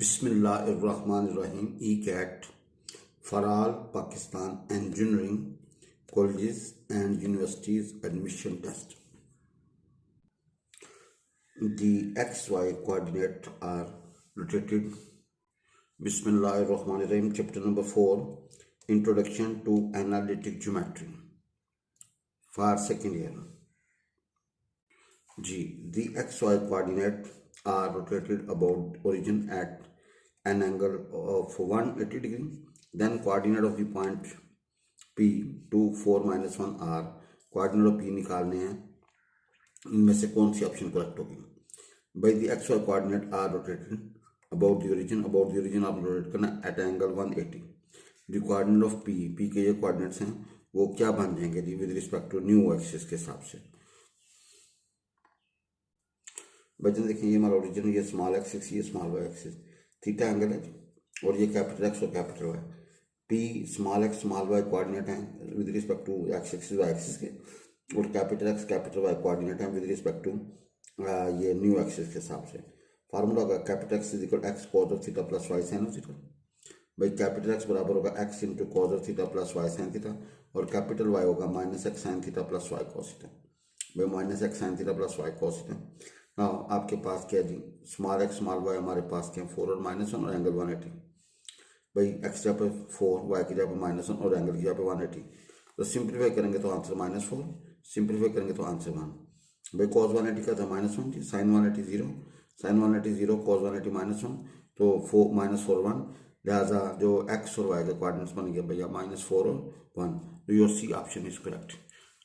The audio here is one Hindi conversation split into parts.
Bismillahirrahmanirrahim. ECAT for all Pakistan engineering colleges and universities admission test. The XY coordinate are rotated. Bismillahirrahmanirrahim. Chapter number 4, Introduction to Analytic Geometry for second year. G. The XY coordinate are rotated about origin at an angle of 180 degree. Then coordinate of the point P 2 4 minus 1 r. coordinate of P निकालने हैं, इनमें से कौन सी ऑप्शन करेक्ट होगी? By the XY coordinate are rotated about the origin आप रोटेट करना at angle 180. The coordinate of P के ये coordinates हैं वो क्या बन जाएंगे जी with respect to new axis के हिसाब से? बच्चों देखिए, ये हमारा ओरिजिन, ये स्मॉल एक्सिस, ये small Y axis, theta angle है और ये कैपिटल एक्स और capital Y. P small X small Y coordinate हैं with respect to X axis Y axis के, और capital X capital Y coordinate हैं विद रिस्पेक्ट टू ये न्यू एक्सिस के हिसाब से. फार्मूला होगा capital x is equal X cos of theta plus Y sine of theta. भाई कैपिटल एक्स बराबर होगा X into cos of theta plus Y sine theta, और कैपिटल वाई होगा minus X sine theta plus Y cos theta. भाई minus X sine theta plus Y cos theta. हाँ, आपके पास क्या जी, स्मॉल एक्स स्मॉल वाई हमारे पास क्या, 4 और -1 और एंगल 180. भाई एक्स जगह पे 4, वाई की जगह पे -1 और एंगल की जगह पे 180. तो सिंप्लीफाई करेंगे तो आंसर -4, सिंप्लीफाई करेंगे तो आंसर 1. भाई कॉस 180 का था -1 जी, साइन 180 0, साइन 180 0, कॉस 180 -1, तो -4 1. लिहाजा जो एक्स और वाई के कोऑर्डिनेट्स बन गया भैया -4 और 1. तो your C option is correct.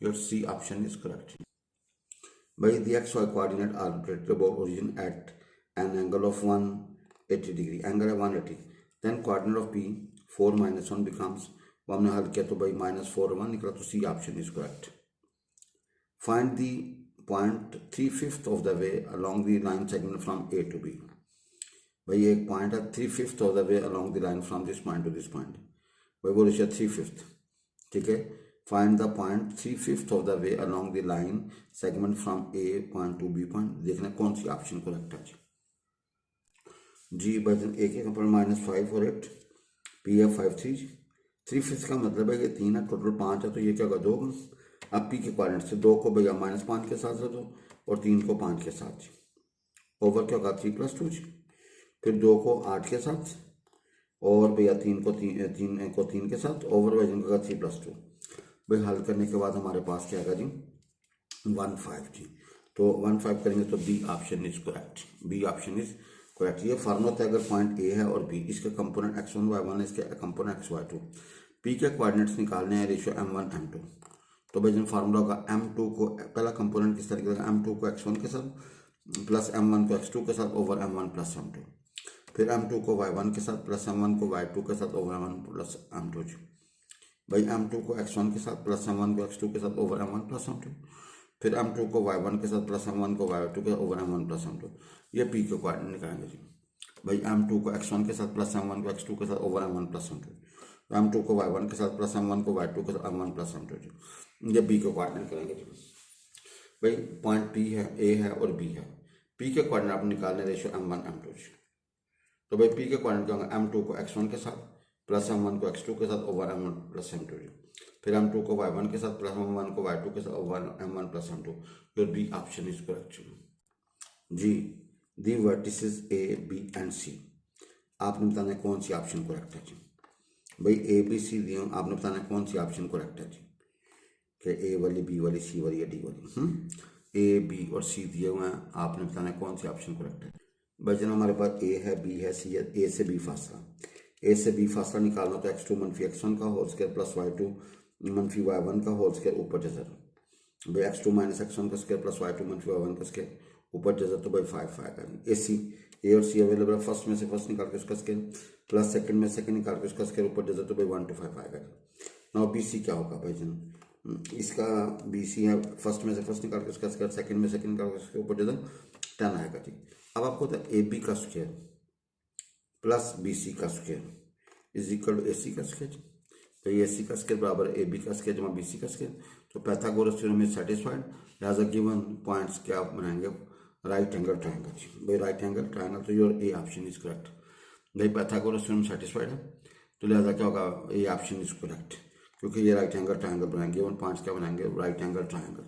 Your C option is correct. By the XY coordinate are rotated about origin at an angle of 180 degree. Angle है 180. Then coordinate of P 4 minus 1 becomes, वो हमने हल किया तो भाई -4 1 निकला, तो C option is correct. Find the point 3/5 of the way along the line segment from A to B. भाई एक पॉइंट है 3/5 of the way along the line from this point to this point. भाई वो रेशियो 3/5, ठीक है. Find the point 3/5 of the way along the line segment from A point to B point. देखना कौन सी ऑप्शन करेक्ट है जी. बचन एक -5 और 8, P है 5 3. 3/5 का मतलब है कि 3 है, टोटल 5 है, तो ये क्या होगा 2. अब P के कोऑर्डिनेट से 2 को भैया -5 के साथ रख दो और 3 को 5 के साथ. ओवर क्या होगा 3 + 2 जी. फिर 2 को 8 के साथ और भैया 3 को 3 के साथ, ओवर वजन का 3 + 2. भाई हल करने के बाद हमारे पास क्या आएगा जी 1/5 जी. तो 1/5 करेंगे तो B option is correct. B option is correct. ये फार्मूला था, अगर पॉइंट ए है और बी, इसके कंपोनेंट x1 y1 है, इसके कंपोनेंट x y2. पी के कोऑर्डिनेट्स निकालने हैं, रेशियो m1 m2. तो भाई फार्मूला होगा m2 को पहला कंपोनेंट किस तरीके से, m2 को x1 के साथ प्लस m1 को x2 के साथ ओवर m1 प्लस m2. फिर m2 को y1 के साथ प्लस m1 को y2 के साथ ओवर m1 प्लस m2 जी. भाई m2 को x1 के साथ प्लस m1 को x2 के साथ ओवर m1 प्लस m2. फिर m2 को y1 के साथ प्लस m1 को y2 के साथ ओवर m1 प्लस m2. ये p के कोऑर्डिनेट निकालेंगे जी. भाई m2 को x1 के साथ प्लस m1 को x2 के साथ over m1 plus m2. m2 को y1 के साथ प्लस m1 को y2 के साथ m1 प्लस m2 जी. ये b के कोऑर्डिनेट करेंगे जी. भाई पॉइंट p है, a है और b है. p के कोऑर्डिनेट आप निकालने रेशियो m1 m2 जी. तो भाई p के कोऑर्डिनेट क्या होगा, m2 को x1 के साथ प्लस m1 को x2 के साथ ओवर m1 प्लस m2 जी. फिर m2 को y1 के साथ प्लस m1 को y2 के साथ over m1 plus m2. Your B option is correct जी. The vertices A B and C. आपने बताना है कौन सी ऑप्शन करेक्ट है जी. भाई A B C दिए, आपने बताना है कौन सी ऑप्शन करेक्ट है जी. कि A वाली, B वाली, C वाली या D वाली. A B और C दिए हुए हैं, आपने बताना है कौन सी ऑप्शन करेक्ट है. भाई जन हमारे पास A है, B है, C है. A से B फासला, ए से बी फासला निकालना तो x2 - x1 का whole square plus y2 - y1 का होल स्क्वायर ऊपर जजर. भाई x2 - x1 का स्क्वायर प्लस y2 - y1 का स्क्वायर ऊपर जजर, तो भाई 5 आएगा. ए सी, ए और सी अवेलेबल है. फर्स्ट में से फर्स्ट निकाल के उसका स्क्वायर प्लस सेकंड में सेकंड निकाल के उसका स्क्वायर ऊपर जजर, तो भाई 1 to 5 आएगा. नाउ बी सी क्या होगा भाई जन, इसका बी सी है, फर्स्ट में से फर्स्ट निकाल के उसका स्क्वायर, सेकंड में सेकंड निकाल के उसके ऊपर जजर 10 आएगा जी. अब आपको होता है ए बी का स्क्वायर प्लस बी सी का स्क्वायर इज इक्वल टू ए सी का स्क्वायर. तो ए सी का स्क्वायर बराबर ए बी का स्क्वायर जमा बी सी का स्क्वायर. तो पाइथागोरस थ्योरम इज सेटिस्फाइड. लिहाजा गिवन पॉइंट्स क्या बनाएंगे, राइट एंगल ट्रायंगल. भाई राइट एंगल ट्रायंगल, तो your A option is correct. भाई पाइथागोरस थ्योरम सेटिस्फाइड है, तो लिहाजा क्या होगा, ए ऑप्शन इज करेक्ट, क्योंकि ये राइट एंगल ट्रायंगल बनाएंगे और 5 क्या बनाएंगे, राइट एंगल ट्रायंगल।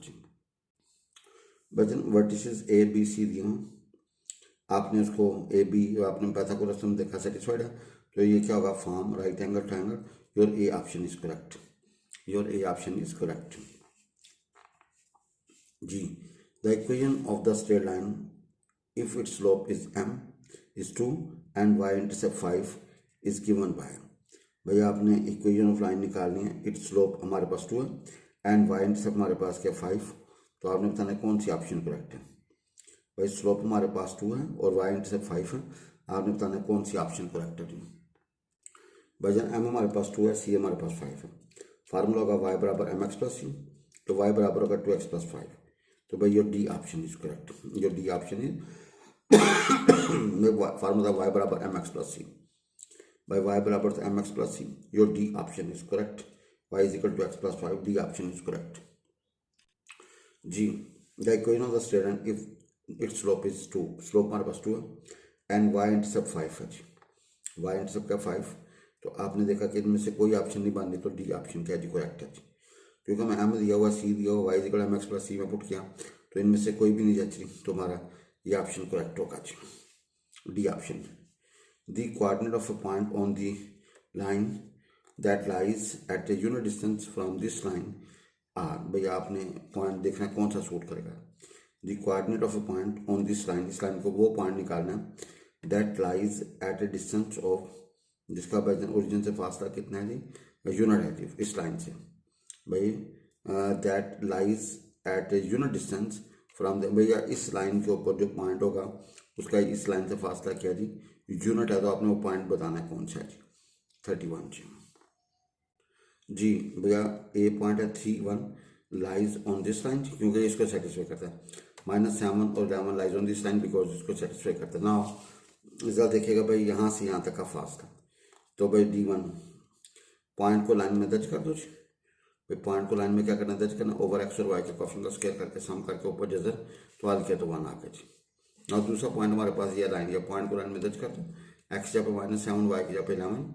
बचन वर्टिसेस ए बी सी दिए हों, आपने उसको ए बी, आपने पाइथागोरस थ्योरम देखा सेटिस्फाइड है, तो ये क्या होगा, form right angle triangle. Your A option is correct, your A option is correct जी। The equation of the straight line if its slope is m is 2 and y intercept 5 is given by, भैया आपने इक्वेशन ऑफ लाइन निकालनी है, इट्स स्लोप हमारे पास 2 है एंड y इंटरसेप्ट हमारे पास क्या 5, तो आपने बताना कौन सी ऑप्शन करेक्ट है। भाई स्लोप हमारे पास 2 है और y इंटरसेप्ट 5 है, आपने बताना कौन सी ऑप्शन करेक्ट है। भजन m हमारे पास 2 है, c हमारे पास 5 है, फार्मूला होगा y बराबर mx प्लस c, तो y बराबर होगा 2x प्लस 5, तो भाई your D option is correct, your D option is formula y बराबर mx plus C, by y बराबर mx plus C, your D option is correct, y is equal to x plus 5, D option is correct जी। The equation of the straight line if its slope is 2, slope हमारे पास 2 है एंड y इंटरसेप्ट 5 है जी, y इंटरसेप्ट का 5, तो आपने देखा कि इनमें से कोई ऑप्शन नहीं बन रही, तो डी ऑप्शन क्या जी करेक्ट है जी, क्योंकि हमें m दिया हुआ, c दिया हुआ, y is equal to mx plus C में पुट किया, तो इनमें से कोई भी नहीं जच रही, तो हमारा ये ऑप्शन करेक्ट होगा जी, D option. The coordinate of a point on the line that lies at a unit distance from this line are, भैया आपने पॉइंट देखना है कौन सा सूट करेगा। The coordinate of a point on this line, इस लाइन को वो पॉइंट निकालना है that lies at a distance of, जिसका ओरिजिन से फासला कितना है जी, यूनिट है जी इस लाइन से, भाई that lies at a unit distance from the, भैया इस लाइन के ऊपर जो पॉइंट होगा उसका इस लाइन से फासला क्या जी, यूनिट है, तो आपने वो पॉइंट बताना है कौन सा है जी, 31 जी। भैया ए पॉइंट है 31 लाइज ऑन दिस लाइन, क्योंकि इसको सेटिस्फाई करता है, -7 और 11 lies on this line because इसको सेटिस्फाई करता है। ना रिजल्ट देखिएगा भाई यहाँ से यहाँ तक का फासला, तो भाई D1 पॉइंट को लाइन में दर्ज कर दो जी, पॉइंट को लाइन में क्या करना, दर्ज करना, ओवर एक्स और वाई के कोएफिशिएंट का स्क्वायर करके सम करके ऊपर जजर, तो हल किया तो 1 आ गया जी। और दूसरा पॉइंट हमारे पास ये लाइन, या पॉइंट को लाइन में दर्ज कर दो, एक्स जगह पे -7, वाई की जगह पे 11,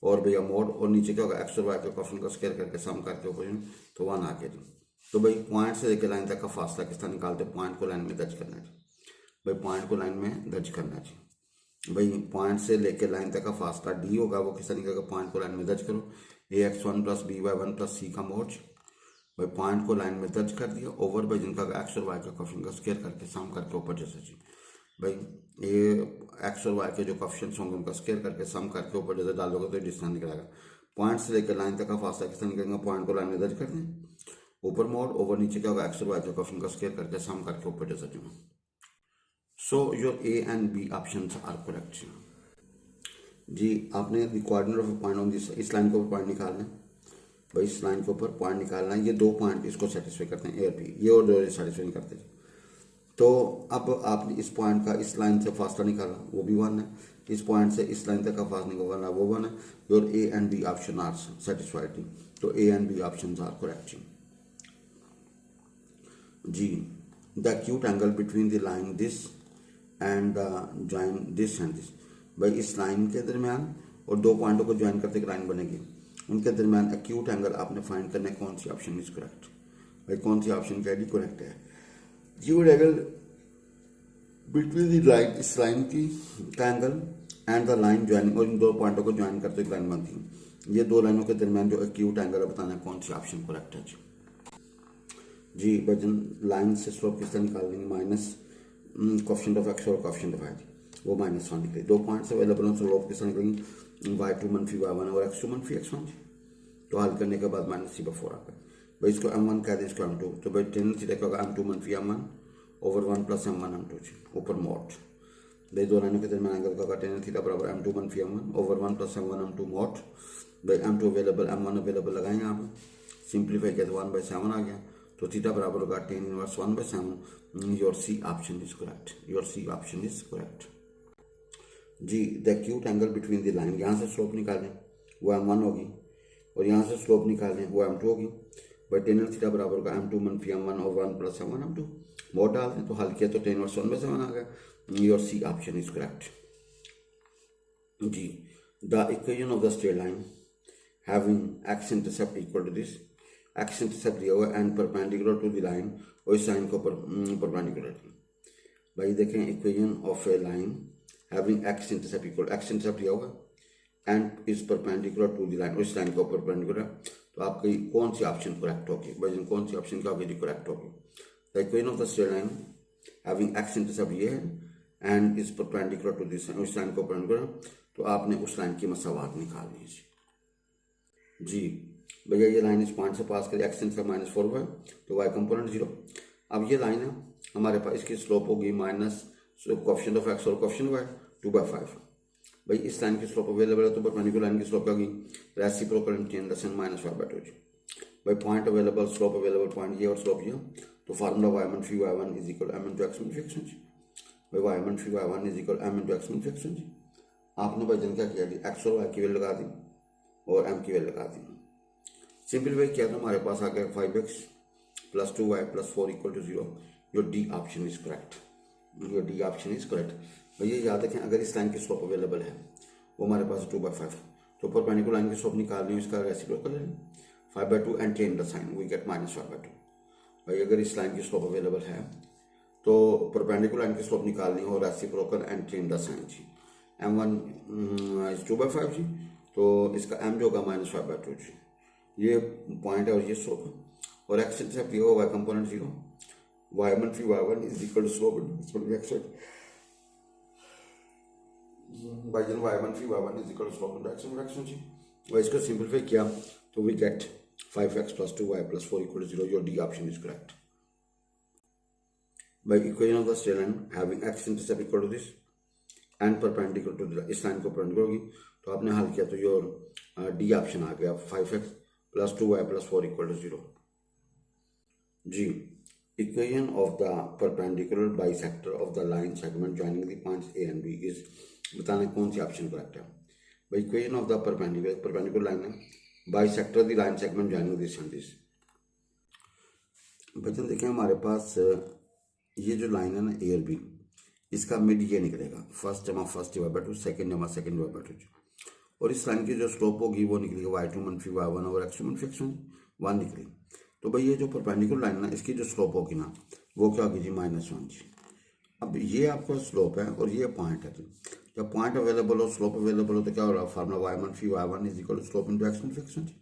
और भैया मोड, और नीचे क्या होगा, एक्स और वाई के कोएफिशिएंट का स्क्वायर करके सम करके ऊपर तो 1 आ गया जी। तो भाई पॉइंट से लेकर लाइन तक का फासला किस तरह निकालते, पॉइंट को लाइन में दर्ज करना है जी, भाई पॉइंट को लाइन में दर्ज करना है जी। भाई पॉइंट से लेकर लाइन तक का फासला डी होगा, वो किस तरह निकलेगा, पॉइंट को लाइन में दर्ज करो, ax1 प्लस by1 प्लस सी का मोड, भाई पॉइंट को लाइन में दर्ज कर दिया, ओवर भाई जिनका एक्स और वाई का कोएफिशिएंट का स्क्वायर करके सम करके ऊपर जैसे जी, भाई ये एक्स और वाई के जो कोएफिशिएंट्स होंगे उनका स्क्वायर करके सम करके ऊपर जैसे डालोगे तो डिस्टेंस निकलेगा। पॉइंट से लेकर लाइन तक का फासला किस तरह निकलेगा, पॉइंट को लाइन में दर्ज कर दें, ऊपर मोड, ओवर नीचे क्या होगा, एक्स और वाई के कोएफिशिएंट का स्क्वायर करके सम करके ऊपर जैसे जी। So your A and B options are correct जी। आपने the coordinate of point on this, इस लाइन के ऊपर पॉइंट निकालना है, भाई इस लाइन के ऊपर पॉइंट निकालना है, ये दो पॉइंट इसको सेटिस्फाई करते हैं ए और बी, ये और दो सेटिस्फाई नहीं करते। तो अब आपने इस पॉइंट का इस लाइन से फासला निकाला, वो भी 1 है, इस पॉइंट से इस लाइन तक का फासला निकालना, वो 1 है, your A and B option are satisfied, तो A and B option are correct जी। The acute angle between the line this and the join this and this, भाई इस लाइन के दरमियान और दो पॉइंटों को ज्वाइन करते एक लाइन बनेगी, उनके दरमियान एक्यूट एंगल आपने फाइंड करना है, कौन सी ऑप्शन इज करेक्ट, भाई कौन सी ऑप्शन क्या है करेक्ट है। Acute angle between the line, इस लाइन की का angle and the line joining, और इन दो पॉइंटों को ज्वाइन करते एक लाइन बनती है, ये दो लाइनों के दरमियान जो एक्यूट एंगल है बताना है कौन सी ऑप्शन करेक्ट है जी। बजन लाइन से स्लोप किस तरह निकाल लेंगे, माइनस कोएफिशिएंट ऑफ एक्स और कोएफिशिएंट ऑफ वाई, वो -1 निकले, दो पॉइंट्स अवेलेबल हैं, स्लोप किस तरह निकलेंगे, y2 मनफी y1 और x2 मनफी x1, तो हल करने के बाद -c/4 आ गया, भाई इसको m1 कह दें, इसको m2, तो भाई टेन सीधा क्या होगा, m2 मनफी m1 over 1 plus m1 m2 ऊपर मोड, भाई दो लाइनों के दरमियान एंगल का होगा टेन थीटा बराबर m2 मनफी m1 over 1 plus m1 m2 mode, भाई m2 अवेलेबल m1 अवेलेबल लगाएंगे यहाँ पर, सिंप्लीफाई किया तो 1/7 आ गया, तो थीटा बराबर होगा tan inverse 1/7, your C option is correct, your C option is correct जी। The acute angle between the line, यहाँ से स्लोप निकालें वो m1 होगी, और यहाँ से स्लोप निकालें वो m2 होगी, भाई टेन थीटा बराबर होगा m2 मनफी m1 और 1 प्लस m1 m2, मोड डाल दें तो हल किया तो टेन इनवर्स 1/7 आ गया, your C option is correct जी, the equation of the straight line having X intercept equal to this, X intercept दिया हुआ and perpendicular to the line, और इस लाइन को परपेंडिकुलर। भाई देखें, equation of a line having X intercept equal, X intercept दिया हुआ and is perpendicular to the line, इस लाइन को परपेंडिकुलर, तो आपकी कौन सी ऑप्शन करेक्ट होगी भाई, कौन सी ऑप्शन क्या होगी करेक्ट होगी। The equation of the straight line having X intercept ये है and is perpendicular to this, इस लाइन को परपेंडिकुलर, तो आपने उस लाइन की मसावात निकालनी है जी। भैया ये लाइन इस पॉइंट से पास करें, एक्स इंटरसेप्ट -4 है तो वाई कंपोनेंट 0। अब ये लाइन है हमारे पास, इसकी स्लोप होगी माइनस कोएफिशिएंट ऑफ एक्स और कोएफिशिएंट वाई 2/5। भाई इस लाइन की स्लोप अवेलेबल है तो परपेंडिकुलर लाइन की स्लोप क्या होगी, रेसिप्रोकल टेन लेसन -5/2। भाई point available, slope available, point ये और स्लोप ये, तो formula y1 is equal m into x min x जी। भाई y1 is equal m into x min x जी। आपने भाई जन क्या किया जी, x और y की वैल्यू लगा दी और m की वैल्यू लगा दी। सिंपलीफाई किया तो हमारे पास आ गया 5x + 2y + 4 = 0। Your D option is correct, your D option is correct. भैया याद रखें, अगर इस लाइन की स्लोप अवेलेबल है वो हमारे पास 2/5, तो परपेंडिकुलर लाइन की स्लोप निकालनी है, इसका रेसिप्रोकल है 5/2 and change the sign, we get -5/2। भाई अगर इस लाइन की स्लोप अवेलेबल है तो परपेंडिकुलर लाइन की स्लोप निकालनी हो, reciprocal and change the sign जी। m1 इज 2/5 जी, तो इसका m जो होगा -5/2 जी। ये पॉइंट है और ये स्लोप है, और एक्स इंटरसेप्ट दिया हुआ y component 0, y1 is equal to slope x by then y1 is equal to slope into x जी। और इसको सिंपलीफाई किया तो we get 5x + 2y + 4 = 0। Your D option is correct. by equation of the straight line having x intercept equal to this and perpendicular to the, इस लाइन को परपेंडिकुलर होगी, तो आपने हल किया तो योर डी ऑप्शन आ गया 5x + 2y + 4 = 0 जी। Equation of the perpendicular bisector of the line segment joining the points A and B is, बताना कौन सी ऑप्शन करेक्ट है। भाई equation of the perpendicular line है bisector the line segment joining this and this. बच्चों देखें, हमारे पास ये जो लाइन है ना ए और बी, इसका मिड ये निकलेगा, फर्स्ट जमा फर्स्ट डिवाइड बाय 2, सेकंड जमा सेकंड डिवाइड बाय 2, और इस लाइन की जो स्लोप होगी वो निकलेगी y2 - y1 और x2 - x1 निकली। तो भाई ये जो परपेंडिकुलर लाइन ना, इसकी जो स्लोप होगी ना वो क्या होगी जी, -1 जी। अब ये आपका स्लोप है और ये पॉइंट है, जब पॉइंट अवेलेबल हो, स्लोप अवेलेबल हो, तो क्या हो रहा है, formula y1 is equal to slope into x जी।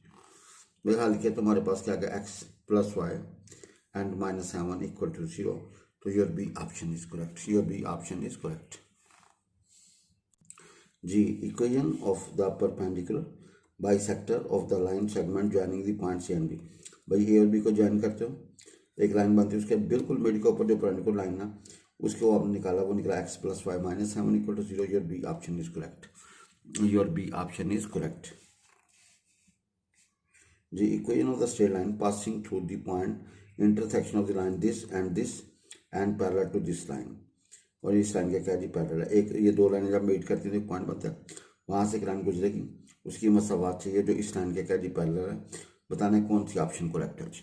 मेरा लिखे तो हमारे पास क्या गया, x + y एंड -7 = 0। तो your B option is correct, your B option is correct जी। Equation of the perpendicular bisector of the line segment joining the points A and B. भाई ए और बी को ज्वाइन करते हो, एक लाइन बनती है, उसके बिल्कुल मिड के ऊपर जो परपेंडिकुलर लाइन ना उसको आपने निकाला, वो निकला x + y -7 = 0। Your B option is correct, your B option is correct जी। Equation of the straight line passing through the point intersection of the line this and parallel to this line, और इस लाइन का क्या जी, पैरेलल है। एक ये दो लाइनें जब मीट करती है तो एक पॉइंट बनता है, वहाँ से एक लाइन गुजरेगी, उसकी मसावात चाहिए जो इस लाइन के क्या जी पैरेलल है। बताने कौन सी ऑप्शन करेक्ट है जी।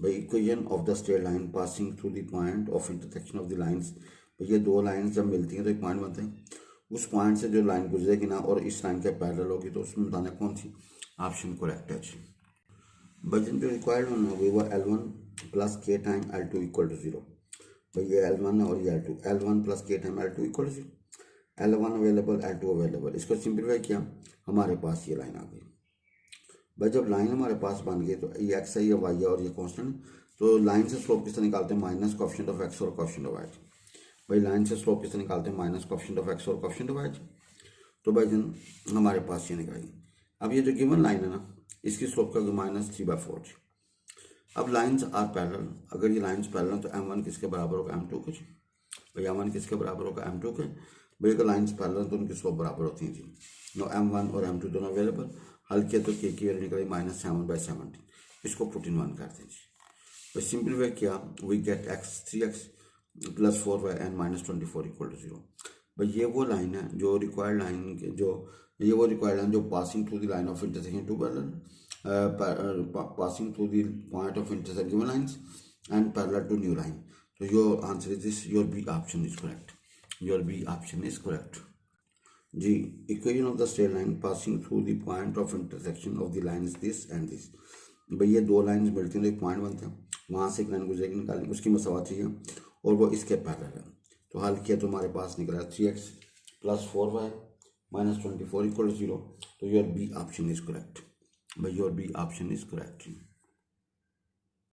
भाई equation of the straight line passing through the point of intersection of the lines, ये दो लाइन जब मिलती हैं तो एक पॉइंट बनते हैं, उस पॉइंट से जो लाइन गुजरेगी ना और इस लाइन के पैरेलल होगी, तो उसमें बताना कौन सी ऑप्शन करेक्ट है जी। बजन जो रिक्वायर्ड होना है वो L1 + k टाइम L2 = 0। भाई ये L1 है और ये L2, L1 + k time L2 = 0, L1 available L2 available. इसको सिंप्लीफाई किया, हमारे पास ये लाइन आ गई। भाई जब लाइन हमारे पास बन गई तो ये x है, ये y है और ये कांस्टेंट, तो लाइन से स्लोप किस तरह निकालते हैं, माइनस कोएफिशिएंट ऑफ x और कोएफिशिएंट ऑफ y। भाई लाइन से स्लोप किस तरह निकालते हैं, माइनस कोएफिशिएंट ऑफ x और कोएफिशिएंट ऑफ y। तो भाई जन हमारे पास ये निकाली। अब ये जो गिवन लाइन है ना, इसकी स्लोप का -3/4। अब लाइन्स आर पैरेलल, अगर ये लाइन्स पैरेलल तो m1 किसके बराबर होगा, m2 के। भाई m1 किसके बराबर होगा, m2 के। भाई अगर लाइन्स पैरेलल तो उनकी स्लोप बराबर होती हैं जी। नो m1 और m2 दोनों अवेलेबल, हल किया तो k की वैल्यू निकली -7/17। इसको पुट इन 1 कर दीजिए। तो सिंपलीफाई किया, we get x 3x + 4y and -24 = 0। भाई ये वो लाइन है जो रिक्वायर्ड लाइन के जो passing through the line of intersection to parallel, passing through the point of intersection given lines and parallel to new line. So your answer is this, your B option is correct, your B option is correct जी, equation of the straight line passing through the point of intersection of the lines this and this. भाई ये दो लाइन्स मिलती हैं तो एक पॉइंट बनता है, वहाँ से एक लाइन गुजरेगी, निकालनी उसकी मसावत चाहिए और वो इसके पैरेलल है। तो हल किया तो हमारे पास निकला 3x + 4y - 24 = 0। तो your B option is correct. भाई your B option is correct.